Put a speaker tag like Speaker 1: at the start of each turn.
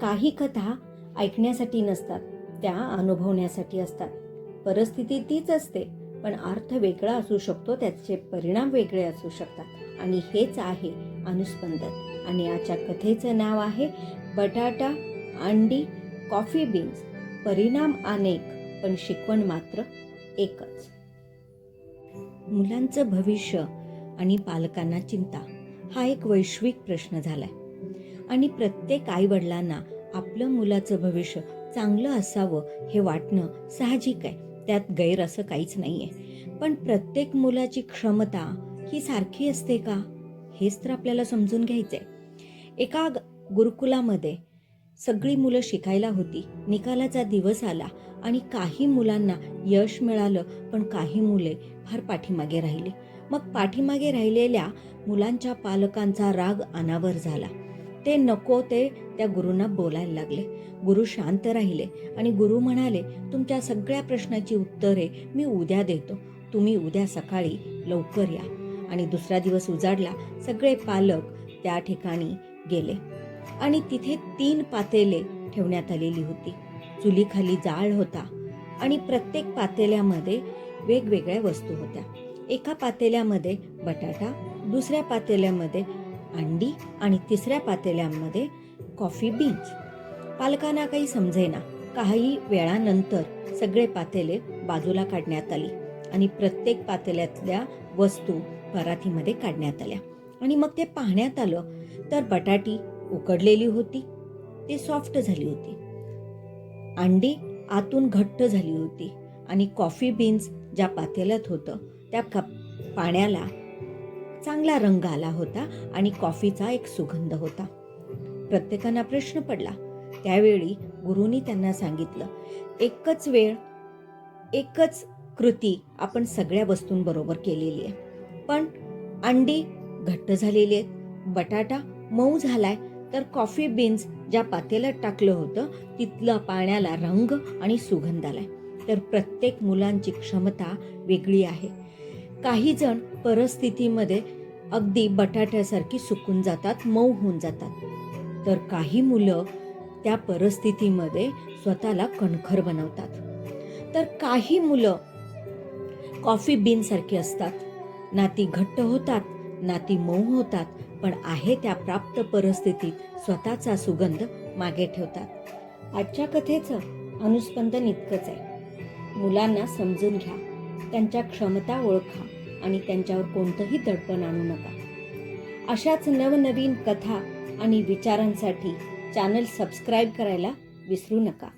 Speaker 1: काही कथा ऐकण्यासाठी नसतात, त्या अनुभवण्यासाठी असतात. परिस्थिती तीच असते, पण अर्थ वेगळा असू शकतो, त्याचे परिणाम वेगळे असू शकतात. आणि हेच आहे अनुस्पंदन. आणि आजच्या कथेचं नाव आहे बटाटा, अंडी, कॉफी बीन्स. परिणाम अनेक, पण शिकवण मात्र एकच. मुलांचं भविष्य आणि पालकांना चिंता हा एक वैश्विक प्रश्न झालाय. आणि प्रत्येक आईवडिलांना आपलं मुलाचं भविष्य चांगलं असावं हे वाटणं साहजिक आहे, त्यात गैर असं काहीच नाहीये. पण प्रत्येक मुलाची क्षमता ही सारखी असते का, हेच तर आपल्याला समजून घ्यायचंय. एका गुरुकुलामध्ये सगळी मुलं शिकायला होती. निकालाचा दिवस आला आणि काही मुलांना यश मिळालं, पण काही मुले फार पाठीमागे राहिली. मग पाठीमागे राहिलेल्या मुलांच्या पालकांचा राग अनावर झाला. ते नको ते त्या गुरूंना बोलायला लागले. गुरु शांत राहिले आणि गुरु म्हणाले, तुमच्या सगळ्या प्रश्नाची उत्तरे मी उद्या देतो, तुम्ही उद्या सकाळी लवकर या. आणि दुसरा दिवस उजाडला. सगळे पालक त्या ठिकाणी गेले आणि तिथे 3 पातेले ठेवण्यात आलेली होती. चुलीखाली जाळ होता आणि प्रत्येक पातेल्यामध्ये वेगवेगळ्या वस्तू होत्या. एका पातेल्यामध्ये बटाटा, दुसऱ्या पातेल्यामध्ये अंडी आणि तिसऱ्या पातेल्यामध्ये कॉफी बीन्स. पालकांना काही समजेना. काही वेळानंतर सगळे पातेले बाजूला काढण्यात आली आणि प्रत्येक पातेल्यातल्या वस्तू परातीमध्ये काढण्यात आल्या. आणि मग ते पाहण्यात आलं तर बटाटी उकडलेली होती, ती सॉफ्ट झाली होती. अंडी आतून घट्ट झाली होती आणि कॉफी बीन्स ज्या पातेल्यात होतं त्या पाण्याला चांगला रंग आला होता आणि कॉफीचा एक सुगंध होता. प्रत्येकांना प्रश्न पडला. त्यावेळी गुरुनी त्यांना सांगितलं, एकच वेळ, एकच कृती आपण सगळ्या वस्तूंबरोबर केलेली आहे. पण अंडी घट्ट झालेली आहेत, बटाटा मऊ झालाय, तर कॉफी बीन्स ज्या पातेल्यात टाकलं होतं तिथलं पाण्याला रंग आणि सुगंध आलाय. तर प्रत्येक मुलांची क्षमता वेगळी आहे. काही जण परिस्थितीमध्ये अगदी बटाट्यासारखी सुकून जातात, मऊ होऊन जातात, तर काही मुलं त्या परिस्थितीमध्ये स्वतःला कणखर बनवतात. तर काही मुलं कॉफी बीन सारखी असतात, ना ती घट्ट होतात ना ती मऊ होतात, पण आहे त्या प्राप्त परिस्थितीत स्वतःचा सुगंध मागे ठेवतात. आजच्या कथेचं अनुस्पंदन इतकंच आहे. मुलांना समजून घ्या, त्यांच्या क्षमता ओळखा आणि त्यांच्यावर कोणतंही दडपण आणू नका. अशाच नवनवीन कथा आणि विचारांसाठी चॅनल सबस्क्राईब करायला विसरू नका.